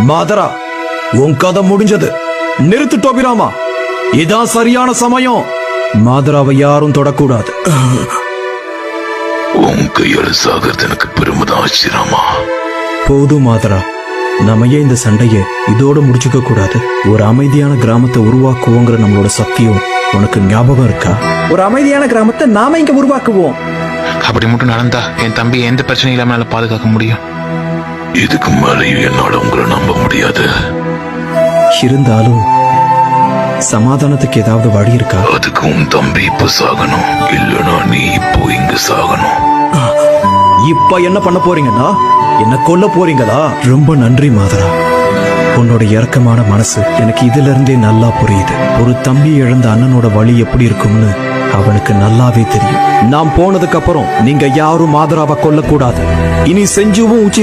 மாதரா, உன் கதை முடிஞ்சது. நிறுத்து டோபிராமா, இதான் சரியான சமயம். மாதராவை யாரும் தொடக்கூடாது. உன் கையால சாகிறது எனக்கு பெருமைதான் ஆச்சிராமா. போதும் மாதரா, நம்ம ஏன் இந்த சண்டையை இதோட முடிச்சுக்க கூடாது? ஒரு அமைதியான கிராமத்தை உருவாக்குவோங்கிற நம்மளோட சத்தியம் உனக்கு ஞாபகம் இருக்கா? ஒரு அமைதியான கிராமத்தை நாம இங்க உருவாக்குவோம். அப்படி மட்டும் நடந்தா என் தம்பி எந்த பிரச்சனையும் இல்லாம பாதுகாக்க முடியும். இதுக்கு மேலேயும் என்னால உங்களை நம்ப முடியாது. இருந்தாலும் சமாதானத்துக்கு ஏதாவது வழி இருக்கா? அதுக்கு உன் தம்பி இப்ப சாகணும், இல்லனா நீ இப்போ இங்க சாகணும். இப்ப என்ன பண்ண போறீங்கன்னா என்ன கொல்ல போறீங்களா? ரொம்ப நன்றி மாதரா, உன்னோட இரக்கமான மனசு எனக்கு இதுல இருந்தே நல்லா புரியுது. ஒரு தம்பி இழந்த அண்ணனோட வழி எப்படி இருக்கும்னு அவனுக்கு நல்லாவே தெரியும். நான் போனதுக்கு அப்புறம் நீங்க யாரும் மாதராவை கொல்லக்கூடாது. இனி செஞ்சுவும்